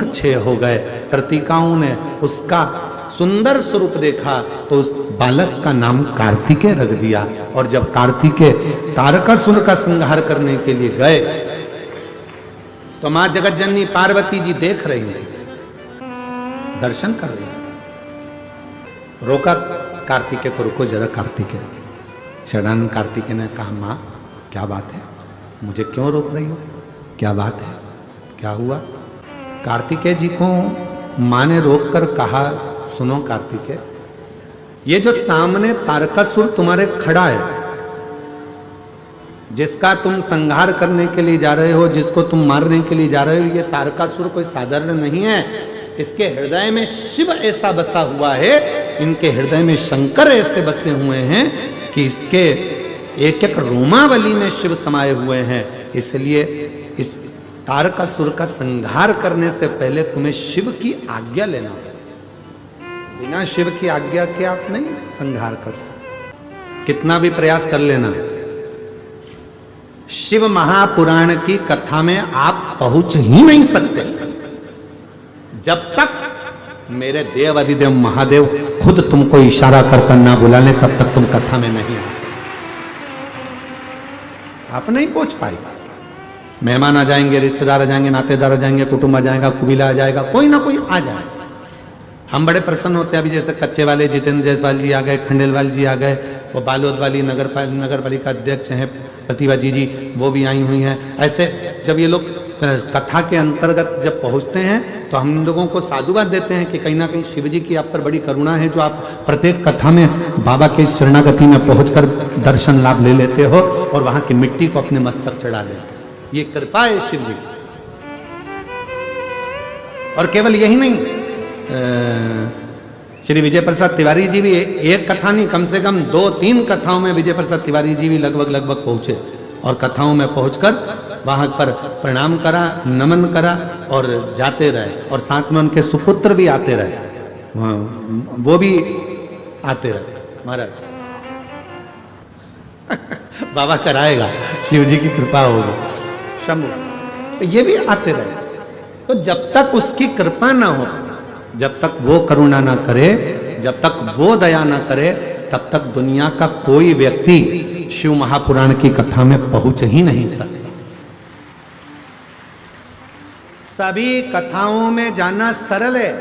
अच्छे हो गए। कृतिकाओं ने उसका सुंदर स्वरूप देखा तो उस बालक का नाम कार्तिकेय रख दिया। और जब कार्तिकेय तारकासुर का संहार करने के लिए गए तो मां जगतजननी पार्वती जी देख रही थी, दर्शन कर रही थी। रोका कार्तिकेय को, रुको जरा कार्तिकेय। शरणानंद कार्तिकेय ने कहा, मां क्या बात है, मुझे क्यों रोक रही हो, क्या बात है, क्या हुआ? कार्तिकेय जी को मां ने रोक कर कहा, सुनो कार्तिकेय, ये जो सामने तारकासुर तुम्हारे खड़ा है, जिसका तुम संहार करने के लिए जा रहे हो, जिसको तुम मारने के लिए जा रहे हो, ये तारकासुर कोई साधारण नहीं है। इसके हृदय में शिव ऐसा बसा हुआ है, इनके हृदय में शंकर ऐसे बसे हुए हैं कि इसके एक एक रोमावली में शिव समाये हुए हैं। इसलिए इस तारकासुर का संहार करने से पहले तुम्हें शिव की आज्ञा लेना होगा। बिना शिव की आज्ञा के आप नहीं संहार कर सकते, कितना भी प्रयास कर लेना। शिव महापुराण की कथा में आप पहुंच ही नहीं सकते जब तक मेरे देव अधिदेव महादेव खुद तुमको इशारा कर ना बुला ले, तब तक तुम कथा में नहीं आ सकते। आप नहीं पहुंच पाएगा। मेहमान आ जाएंगे, रिश्तेदार आ जाएंगे, नातेदार आ जाएंगे, कुटुंब आ जाएगा, कुबीला आ जाएगा, कोई ना कोई आ जाएगा। हम बड़े प्रसन्न होते हैं। अभी जैसे कच्चे वाले जितेंद्र जायसवाल जी आ गए, खंडेलवाल जी आ गए, वो बालोद वाली नगर पालिका अध्यक्ष हैं प्रतिभा जी, वो भी आई हुई हैं। ऐसे जब ये लोग कथा के अंतर्गत जब पहुंचते हैं तो हम लोगों को साधुवाद देते हैं कि कहीं ना कहीं शिव जी की आप पर बड़ी करुणा है, जो आप प्रत्येक कथा में बाबा के शरणागति में पहुंचकर दर्शन लाभ ले लेते हो और वहां की मिट्टी को अपने मस्तक चढ़ा लेते हो। ये कृपा है शिव जी की। और केवल यही नहीं, श्री विजय प्रसाद तिवारी जी भी एक कथा नहीं, कम से कम 2-3 कथाओं में विजय प्रसाद तिवारी जी भी लगभग पहुंचे और कथाओं में पहुंचकर वहां पर प्रणाम करा, नमन करा और जाते रहे। और साथ में उनके सुपुत्र भी आते रहे, वो भी आते रहे। महाराज बाबा कराएगा, शिव जी की कृपा होगी, शंभु, ये भी आते रहे। तो जब तक उसकी कृपा ना हो, जब तक वो करुणा ना करे, जब तक वो दया ना करे, तब तक दुनिया का कोई व्यक्ति शिव महापुराण की कथा में पहुंच ही नहीं सकता। सभी कथाओं में जाना सरल है।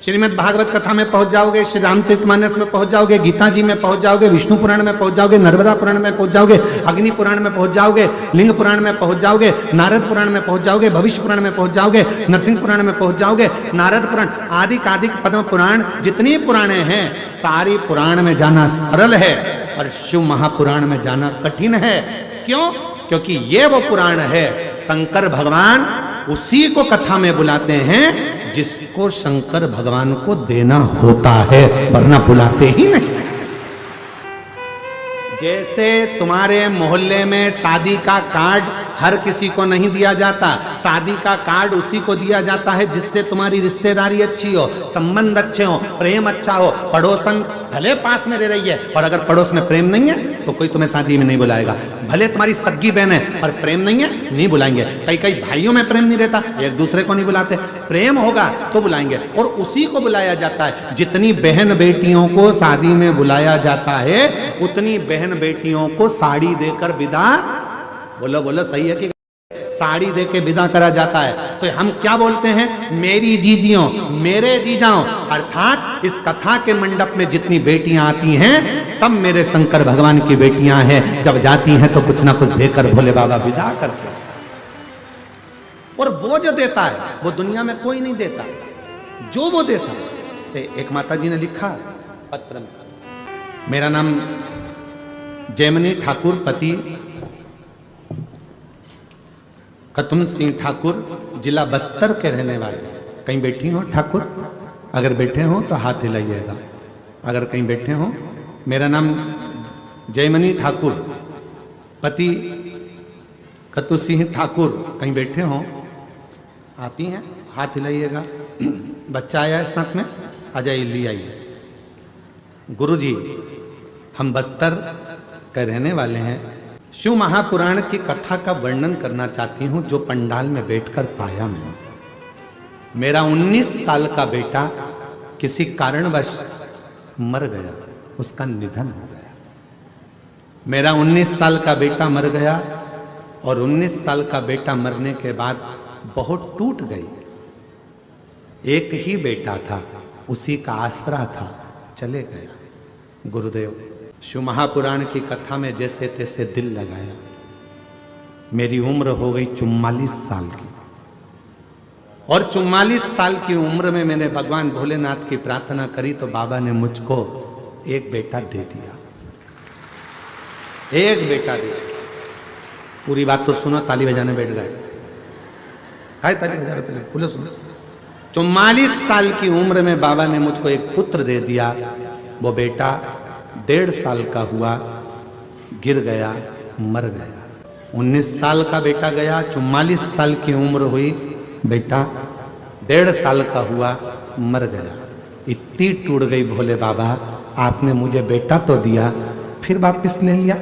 श्रीमद् भागवत कथा में पहुंच जाओगे, श्री रामचरितमानस में पहुंच जाओगे, गीता जी में पहुंच जाओगे, विष्णु पुराण में पहुंच जाओगे, नर्मदा पुराण में पहुंच जाओगे, अग्नि पुराण में पहुंच जाओगे, लिंग पुराण में पहुंच जाओगे, नारद पुराण में पहुंच जाओगे, भविष्य पुराण में पहुंच जाओगे, नरसिंह पुराण में पहुंच जाओगे, नारद पुराण, आदि पद्म पुराण, जितनी पुराणे हैं सारी पुराण में जाना सरल है और शिव महापुराण में जाना कठिन है। क्यों? क्योंकि ये वो पुराण है, शंकर भगवान उसी को कथा में बुलाते हैं जिसको शंकर भगवान को देना होता है, वरना बुलाते ही नहीं। जैसे तुम्हारे मोहल्ले में शादी का कार्ड हर किसी को नहीं दिया जाता, शादी का कार्ड उसी को दिया जाता है जिससे तुम्हारी रिश्तेदारी अच्छी हो, संबंध अच्छे हो, प्रेम अच्छा हो। पड़ोसन भले पास में रह रही है और अगर पड़ोस में प्रेम नहीं है तो कोई तुम्हें शादी में नहीं बुलाएगा। भले तुम्हारी सगी बहन है पर प्रेम नहीं है, नहीं बुलाएंगे। कई भाइयों में प्रेम नहीं रहता, एक दूसरे को नहीं बुलाते। प्रेम होगा तो बुलाएंगे और उसी को बुलाया जाता है। जितनी बहन बेटियों को शादी में बुलाया जाता है, उतनी बहन बेटियों को साड़ी देकर विदा, बोलो सही है कि साड़ी देके विदा करा जाता है। तो हम क्या बोलते हैं? मेरी जीजियों, मेरे जीजाओं। अर्थात इस कथा के मंडप में जितनी बेटियां आती हैं सब मेरे शंकर भगवान की बेटियां हैं। जब जाती हैं तो कुछ ना कुछ देकर भोले बाबा विदा करते हैं। और वो जो देता है वो दुनिया में कोई नहीं देता, जो वो देता है। एक माता जी ने लिखा पत्र में, मेरा नाम जयमनी ठाकुर, पति कतुम सिंह ठाकुर, जिला बस्तर के रहने वाले। कहीं बैठी हो ठाकुर? अगर बैठे हो तो हाथ हिलाइएगा। अगर कहीं बैठे हो, मेरा नाम जयमनी ठाकुर, पति कतु सिंह ठाकुर। कहीं बैठे हो? आप ही हैं, हाथ हिलाइएगा। बच्चा आया है साथ में, आ जाइए, ले आइए। गुरुजी, हम बस्तर के रहने वाले हैं, शिव महापुराण की कथा का वर्णन करना चाहती हूं जो पंडाल में बैठकर पाया मैंने। मेरा 19 साल का बेटा किसी कारणवश मर गया, उसका निधन हो गया। मेरा 19 साल का बेटा मर गया और 19 साल का बेटा मरने के बाद बहुत टूट गई। एक ही बेटा था, उसी का आसरा था, चले गया। गुरुदेव शिव महापुराण की कथा में जैसे तैसे दिल लगाया। मेरी उम्र हो गई 44 साल की और 44 साल की उम्र में मैंने भगवान भोलेनाथ की प्रार्थना करी तो बाबा ने मुझको एक बेटा दे दिया। एक बेटा दे दिया। पूरी बात तो सुनो, ताली बजाने बैठ गए। हाय ताली बजा रहे, पहले बोलो सुनो। 44 साल की उम्र में बाबा ने मुझको एक पुत्र दे दिया। वो बेटा 1.5 साल का हुआ, गिर गया, मर गया। 19 साल का बेटा गया, 44 साल की उम्र हुई, बेटा 1.5 साल का हुआ, मर गया। इतनी टूट गई, भोले बाबा आपने मुझे बेटा तो दिया, फिर वापस ले लिया।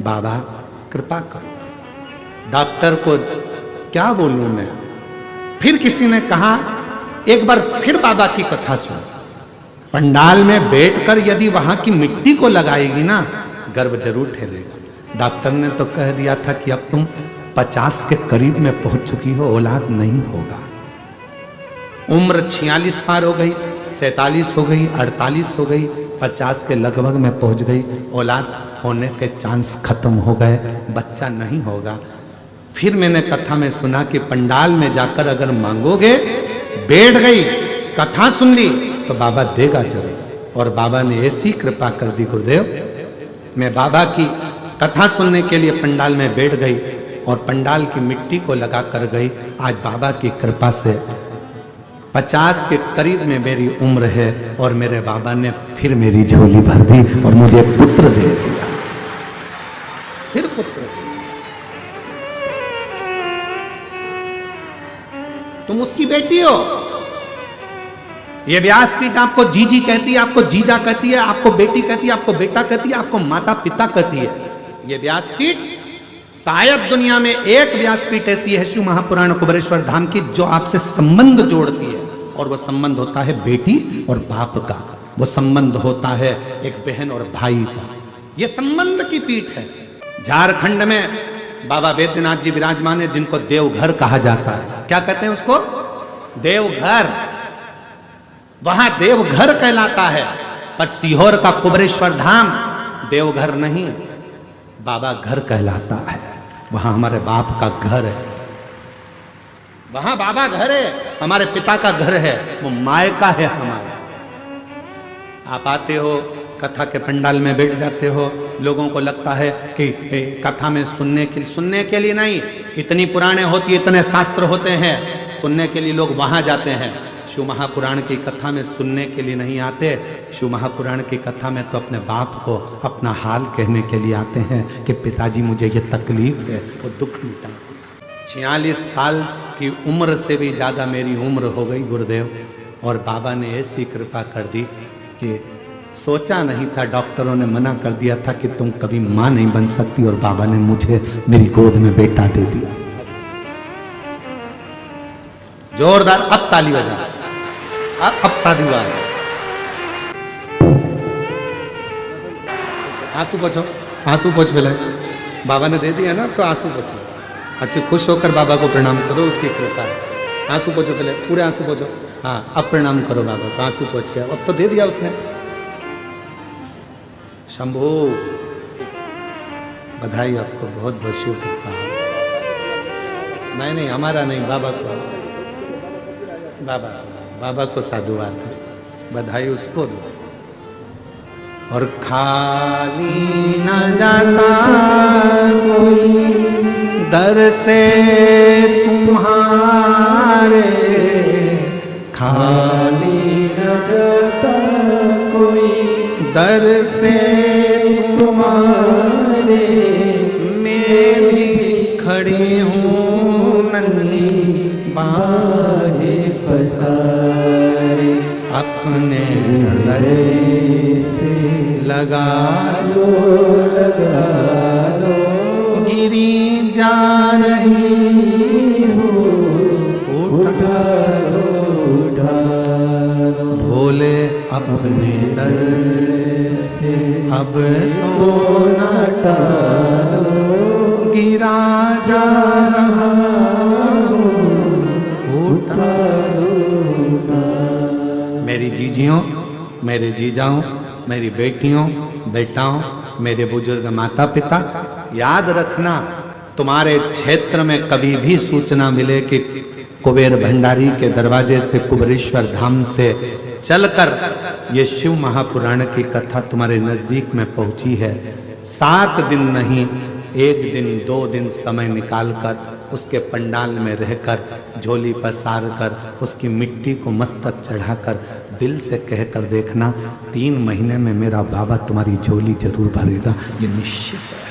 बाबा कृपा करो। डॉक्टर को क्या बोलूं मैं। फिर किसी ने कहा एक बार फिर बाबा की कथा सुन। पंडाल में बैठकर यदि वहां की मिट्टी को लगाएगी ना, गर्भ जरूर ठहरेगा। डॉक्टर ने तो कह दिया था कि अब तुम 50 के करीब में पहुंच चुकी हो, औलाद नहीं होगा। उम्र 46 पार हो गई, 47 हो गई, 48 हो गई, 50 के लगभग में पहुंच गई। औलाद होने के चांस खत्म हो गए, बच्चा नहीं होगा। फिर मैंने कथा में सुना कि पंडाल में जाकर अगर मांगोगे, बैठ गई, कथा सुन ली तो बाबा देगा जरूर। और बाबा ने ऐसी कृपा कर दी गुरुदेव, मैं बाबा की कथा सुनने के लिए पंडाल में बैठ गई और पंडाल की मिट्टी को लगा कर गई। आज बाबा की कृपा से 50 के करीब में मेरी उम्र है और मेरे बाबा ने फिर मेरी झोली भर दी और मुझे पुत्र दे दिया। फिर पुत्र। तुम उसकी बेटी हो। ये व्यासपीठ आपको जीजी कहती है, आपको जीजा कहती है, आपको बेटी कहती है, आपको बेटा कहती है, आपको माता पिता कहती है। ये व्यासपीठ, शायद दुनिया में एक व्यासपीठ ऐसी है शिव महापुराण कुबेरेश्वर धाम की जो आपसे संबंध जोड़ती है। और वो संबंध होता है बेटी और बाप का, वो संबंध होता है एक बहन और भाई का। ये संबंध की पीठ है। झारखंड में बाबा वैद्यनाथ जी विराजमान है, जिनको देवघर कहा जाता है। क्या कहते हैं उसको? देवघर। वहां देवघर कहलाता है, पर सीहोर का कुबेरेश्वर धाम देवघर नहीं, बाबा घर कहलाता है। वहां हमारे बाप का घर है, वहां बाबा घर है, हमारे पिता का घर है, वो मायका है हमारा। आप आते हो, कथा के पंडाल में बैठ जाते हो, लोगों को लगता है कि कथा में सुनने के लिए नहीं, इतनी पुराने होती, इतने शास्त्र होते हैं, सुनने के लिए लोग वहां जाते हैं। शिव महापुराण की कथा में सुनने के लिए नहीं आते। शिव महापुराण की कथा में तो अपने बाप को अपना हाल कहने के लिए आते हैं कि पिताजी मुझे ये तकलीफ है, वो दुख मिटा। 46 साल की उम्र से भी ज़्यादा मेरी उम्र हो गई गुरुदेव, और बाबा ने ऐसी कृपा कर दी कि सोचा नहीं था, डॉक्टरों ने मना कर दिया था कि तुम कभी माँ नहीं बन सकती, और बाबा ने मुझे मेरी गोद में बेटा दे दिया। जोरदार अब ताली बजा। अब शादी हुआ है। आंसू पोछो, आंसू पोछ पहले। बाबा ने दे दिया ना, तो आंसू पोछो। अच्छे खुश होकर बाबा को प्रणाम करो, उसकी कृपा है। आंसू पोछो पहले, पूरे आंसू पोछो। हाँ, अब प्रणाम करो बाबा को, आंसू पोछ के। अब तो दे दिया उसने। शंभू, बधाई आपको, बहुत बहुत शिव कृपा। नहीं, हमारा नहीं, बाबा को, बाबा को साधुवाद है, बधाई उसको दो। और खाली न जाता कोई दर से तुम्हारे, खाली न जाता कोई दर से तुम्हारे। मैं भी खड़ी हूँ नन्ही बाहें फसाए, अपने हृदय से लगा लो, लगा लो गिरी जा रही हो, उठारो उठारो भोले अपने दर से अब तो न टारो, गिरा जा रहा उठारो उठारो। मेरी जीजियों, मेरे जीजाओं, मेरी बेटियों, बेटाओं, मेरे बुजुर्ग माता पिता, याद रखना तुम्हारे क्षेत्र में कभी भी सूचना मिले कि कुबेर भंडारी के दरवाजे से कुबेरेश्वर धाम से चलकर ये शिव महापुराण की कथा तुम्हारे नजदीक में पहुंची है, 7 दिन नहीं 1 दिन 2 दिन समय निकालकर उसके पंडाल में रहकर झोली पसार कर उसकी मिट्टी को मस्तक चढ़ाकर दिल से कहकर देखना, 3 महीने में मेरा बाबा तुम्हारी झोली जरूर भरेगा, ये निश्चित है।